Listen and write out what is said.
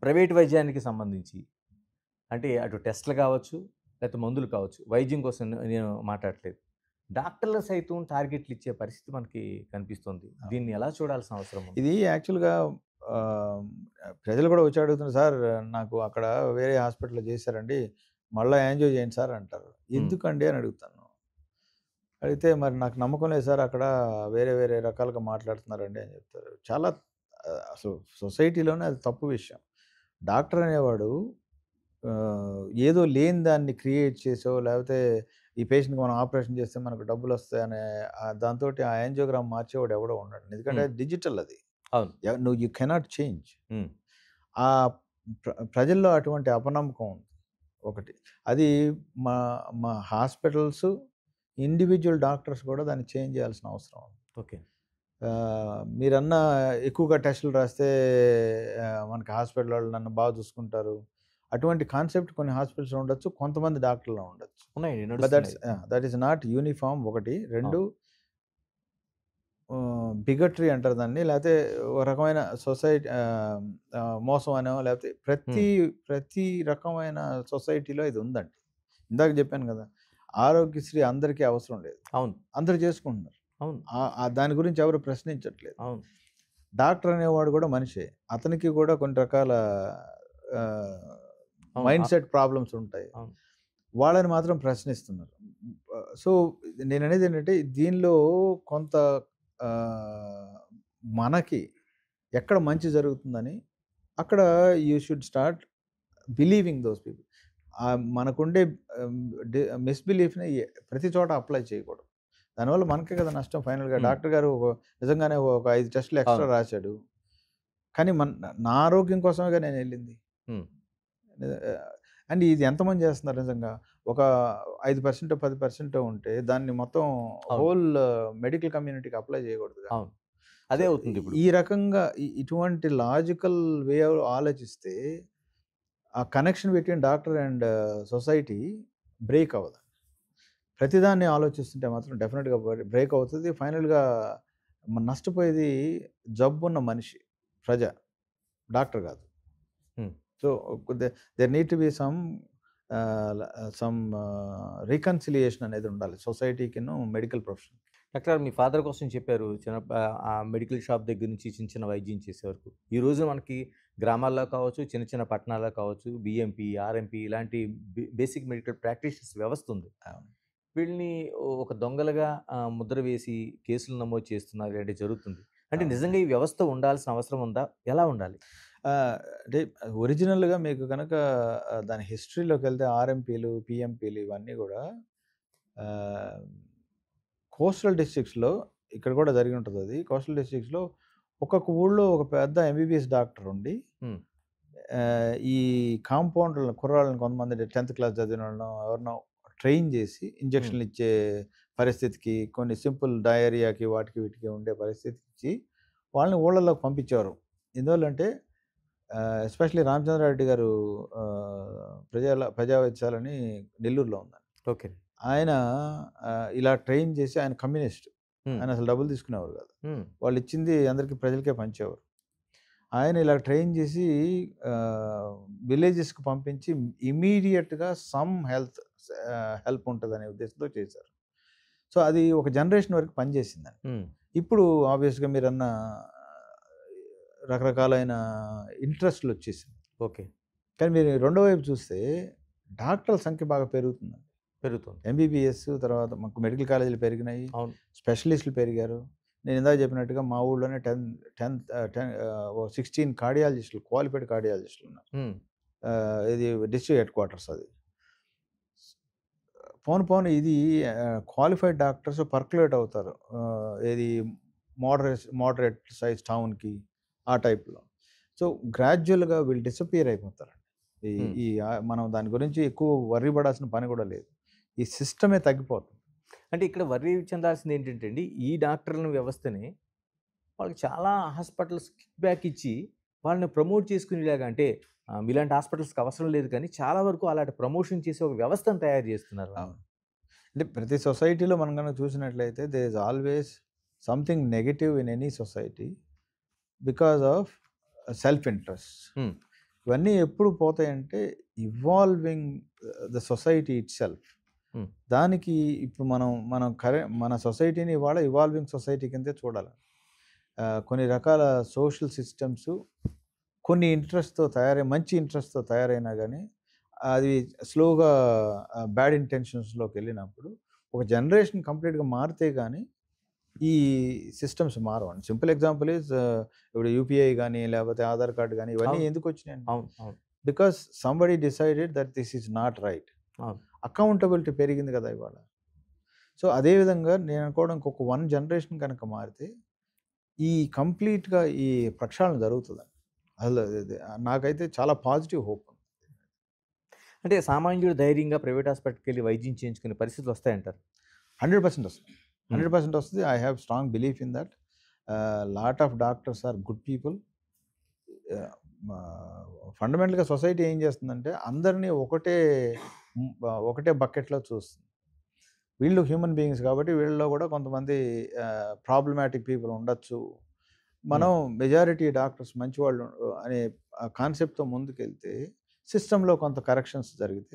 Private వైద్యానికి సంబంధించి అంటే అటు టెస్ట్‌లు కావచ్చు, లేకపోతే మందులు కావచ్చు. వైద్యం కోసం నేను మాట్లాడట్లేదు. డాక్టర్లు సైతం టార్గెట్లు ఇచ్చే పరిస్థితి మనకి కనిపిస్తుంది. దీన్ని ఎలా చూడాల్సిన అవసరం ఉంది? ఇది యాక్చువల్‌గా ఆహ్, ప్రజలు కూడా వచ్చి అడుగుతున్నారు, "సార్ నాకు అక్కడ వేరే హాస్పిటల్‌లో చేశారండి. మళ్ళా యాంజియో చేయండి సార్" అంటారు. హ్మ్. ఎందుకండి అని అడుగుతాను. అడిగితే, "మరి నాకు నమ్మకం లేదు సార్, అక్కడ వేరే వేరే రకాలుగా మాట్లాడుతున్నారండి" అని చెప్తారు. చాలా అసలు సొసైటీలోనే అది తప్పు విషయం. డాక్టర్ అనేవాడు ఏదో లేని దాన్ని క్రియేట్ చేసో, లేకపోతే ఈ పేషెంట్‌కి మనం ఆపరేషన్ చేస్తే మనకు డబ్బులొస్తాయనే దాంతోటి ఆ యాంజియోగ్రామ్ మార్చేవాడు ఎవడో ఉండడు. ఎందుకంటే హ్మ్. అది డిజిటల్ అది. అవును. నువ్వు యూ కెనాట్ చేంజ్. హ్మ్. ఆహ్, ప్రజల్లో అటువంటి అపనమ్మకం ఉంది ఒకటి. అది మా మా హాస్పిటల్స్, ఇండివిడ్యువల్ డాక్టర్స్ కూడా దాన్ని చేంజ్ చేయాల్సిన అవసరం ఉంది. ఓకే. మీరన్న ఎక్కువగా టెస్టులు రాస్తే మనకి హాస్పిటల్ వాళ్ళు నన్ను బాగా చూసుకుంటారు. అటువంటి కాన్సెప్ట్ కొన్ని హాస్పిటల్స్‌లో ఉండొచ్చు. కొంతమంది డాక్టర్‌లో ఉండొచ్చు. ఉన్నాయండి. బట్ నడుస్తున్నాయి. దట్ ఈస్ నాట్ యూనిఫార్మ్ ఒకటి. 2 అవును. బిగట్రీ అంటారు దాన్ని. లేతే ఒక రకమైన మోసం అనో లేపోతే హ్మ్. ప్రతి రకమైన సొసైటీలో ఇది ఉందండి. ఇందాక జెప్పాను గదా! ఆరోగ్యశ్రీ అందరికీ అవసరం లేదు. అవును. అందరూ చేసుకుంటున్నారు. అవును. దాని గురించి ఎవరు ప్రశ్నించట్లేదు. అవును. డాక్టర్ అనేవాడు గూడా మనిషే. అతనికి గూడా కొన్ని రకాల ఆహ్, అవును. మైండ్‌సెట్ ప్రాబ్లమ్స్ ఉంటాయి. అవును. వాళ్ళని మాత్రం ప్రశ్నిస్తున్నారు. సో, నేననేదేంటంటే దీనిలో కొంత ఆహ్, మనకి ఎక్కడ మంచి జరుగుతుందని అక్కడ you should start believing those people. మనకుండే ఆహ్, డి మిస్‌బిలీఫ్‌ని ప్రతి చోట అప్లై చేయకూడదు. దానివల్ల మనకే కదా నష్టం ఫైనల్‌గా. హ్మ్. డాక్టర్ గారు నిజంగానే ఒక 5 టెస్టులు ఎక్స్‌ట్రా అవును. రాసాడు. కానీ నా ఆరోగ్యం కోసమేగా నేనెళ్ళింది. హ్మ్. ఆహ్, అండ్ ఇది ఎంతమంది చేస్తున్నారు నిజంగా? ఒక 5% 10% ఉంటే దాన్ని మొత్తం అవును. హోల్ మెడికల్ కమ్యూనిటీకి అప్లై చేయకూడదుగా. అవును. సో, అదే అవుతుందిప్పుడు. ఈ రకంగా ఇటువంటి లాజికల్ వే ఆలోచిస్తే ఆ connection between doctor and society break అవ్వదు. ప్రతిదాన్ని ఆలోచిస్తుంటే మాత్రం డెఫినిట్‌గా బ్రేక్ అవుతది. ఫైనల్‌గా నష్టపోయేది జబ్బున్న మనిషి, ప్రజ, డాక్టర్ కాదు. Hmm. So, there need to be some reconciliation అనేది ఉండాలి సొసైటీకిను, మెడికల్ ప్రొఫెషన్. డాక్టర్ గారు మీ ఫాదర్ కోసం చెప్పారు. ఆ మెడికల్ షాప్ దగ్గర నుంచి చిన్న చిన్న వైద్యం చేసే వరకు. ఈ రోజు మనకి గ్రామాల్లో కావచ్చు, చిన్న చిన్న పట్టణాల్లో కావచ్చు, బీఎంపీ, ఆర్ఎంపీ ఇలాంటి బేసిక్ మెడికల్ ప్రాక్టీషనర్స్ వ్యవస్థ ఉంది. అవును. వీళ్ళని ఒక దొంగలుగా ముద్ర వేసి కేసులు నమోదు చేస్తున్నారు. ఇలాంటివి జరుగుతుంది. అంటే అవును. నిజంగా ఈ వ్యవస్థ ఉండాల్సిన అవసరం ఉందా? ఎలా ఉండాలి? ఆహ్, అంటే ఒరిజినల్‌గా మీకు గనక దాని హిస్టరీలోకెళ్తే ఆర్ఎంపీలు, పీఎంపీలు ఇవన్నీ గూడా ఆహ్, కోస్టల్ డిస్ట్రిక్ట్స్‌లో ఇక్కడ కూడా జరిగి ఉంటదది. కోస్టల్ డిస్ట్రిక్ట్స్‌లో ఒక్కొక్క ఊళ్ళో ఒక పెద్ద ఎంబీబీఎస్ డాక్టర్ ఉండి హ్మ్. ఈ కాంపౌండర్‌లని కుర్రాళ్ళని కొంతమంది 10థ్ క్లాస్ చదివినోళ్ళనో ఎవరినో ట్రైన్ చేసి హ్మ్. ఇంజెక్షన్‌లిచ్చే పరిస్థితికి, కొన్ని సింపుల్ డయేరియాకి వాటికి వీటికి ఉండే పరిస్థితికిచ్చి వాళ్ళని ఊళ్ళలోకి పంపించేవారు. ఎందువల్లంటే ఎస్పెషల్లీ రామచంద్రారెడ్డి గారు ప్రజా వైద్యశాలని నెల్లూరులో ఉందండి. ఓకే. ఆయన ఇలా ట్రైన్ చేసి ఆయన కమ్యూనిస్ట్. హ్మ్. ఆయన అసలు డబ్బులు తీసుకునేవారు కాదు. హ్మ్. వాళ్ళిచ్చింది అందరికి ప్రజలకే పంచేవారు. ఆయన ఇలా ట్రైన్ చేసి ఆహ్, విలేజెస్‌కి పంపించి ఇమ్మీడియేట్‌గా హెల్ప్ ఉంటదనే ఉద్దేశంతో చేశారు. సో, అది ఒక జనరేషన్ వరకు పనిచేసిందండి. హ్మ్. ఇప్పుడు ఆబ్వియస్‌గా మీరన్న రకరకాలైన ఇంట్రెస్ట్‌లొచ్చేసినాయి. ఓకే. కానీ మీరు రెండో వైపు చూస్తే డాక్టర్ల సంఖ్య బాగా పెరుగుతుందండి. పెరుగుతుంది. ఎంబీబీఎస్ తర్వాత మాకు మెడికల్ కాలేజీలు పెరిగినాయి. అవును. స్పెషలిస్టులు పెరిగారు. నేను ఇందాక చెప్పినట్టుగా మా ఊళ్ళోనే 16 కార్డియాలజిస్టులు, క్వాలిఫైడ్ కార్డియాలజిస్టులున్నారు. హ్మ్. ఇది డిస్ట్రిక్ట్ హెడ్ క్వార్టర్స్ అది. పోను పోను ఇది క్వాలిఫైడ్ డాక్టర్స్ పర్క్యులేట్ అవుతారు. ఏది మోడరేట్ సైజ్ టౌన్‌కి ఆ టైప్‌లో. సో, గ్రాడ్యుయల్‌గా వీళ్ళు డిసపియర్ అయిపోతారండి. ఈ హ్మ్. ఈ మనం దాని గురించి ఎక్కువ వర్రీ పడాల్సిన పని కూడా లేదు. ఈ సిస్టమే తగ్గిపోతుంది. అంటే ఇక్కడ వర్రీ చెందాల్సిందేంటంటే అండి, ఈ డాక్టర్ల వ్యవస్థని వాళ్ళకి చాలా హాస్పిటల్స్ కిక్ బ్యాక్ ఇచ్చి, వాళ్ళని ప్రమోట్ చేసుకునేలాగా అంటే మీలాంటి హాస్పిటల్స్‌కి అవసరం లేదు కానీ, చాలా వరకు అలాంటి ప్రమోషన్ చేసే ఒక వ్యవస్థను తయారు చేస్తున్నారు వాళ్ళు. అవును. అంటే ప్రతి సొసైటీలో మనం గనక చూసినట్లయితే there is always something negative in any society because of self interest. Hmm. ఇవన్నీ ఎప్పుడు పోతాయంటే evolving the society itself. Hmm. దానికి ఇప్పుడు మన సొసైటీని ఇవాళ ఇవాల్వింగ్ సొసైటీ కిందే చూడాలి. కొన్ని రకాల సోషల్ సిస్టమ్స్ కొన్ని మంచి ఇంట్రెస్ట్‌తో తయారైనా గానీ, అది స్లోగా బ్యాడ్ ఇంటెన్షన్స్‌లోకి వెళ్ళినప్పుడు, ఒక జనరేషన్ కంప్లీట్‌గా మారితే గానీ, ఈ సిస్టమ్స్ మారవండి. సింపుల్ ఎగ్జాంపుల్ ఈజ్ ఇప్పుడు యూపీఐ గానీ, లేకపోతే ఆధార్ కార్డ్ గానీ, ఇవన్నీ అవును. ఎందుకొచ్చినాయండి? అవును. అవును. Because somebody decided that this is not right. అవును. అకౌంటబిలిటీ పెరిగింది కదా ఇవాళ. సో, అదే విధంగా నేను అనుకోవడం ఇంకొక 1 జనరేషన్ కనుక మారితే, ఈ కంప్లీట్‌గా ఈ ప్రక్షాళన జరుగుతదండి. అసలు ఇది నాకైతే చాలా పాజిటివ్ హోప్ ఉంది. అంటే సామాన్యుడు ధైర్యంగా ప్రైవేట్ హాస్పిటల్‌కెళ్ళి వైద్యం చేయించుకునే పరిస్థితులు వస్తాయంటారు. 100% వస్తుంది. హ్మ్. 100% వస్తది. I have strong belief in that. Lot of doctors are good people. ఫండమెంటల్‌గా సొసైటీ ఏం చేస్తుందంటే అందరిని ఒకటే బకెట్‌లో చూస్తుంది. వీళ్ళు హ్యూమన్ బీయింగ్స్ కాబట్టి వీళ్ళలో కూడా కొంతమంది ప్రాబ్లమాటిక్ పీపుల్ ఉండొచ్చు. హ్మ్. మనం మెజారిటీ డాక్టర్స్ మంచివాళ్ళు అనే కాన్సెప్ట్‌తో ముందుకెళ్తే సిస్టమ్‌లో కొంత కరెక్షన్స్ జరిగితే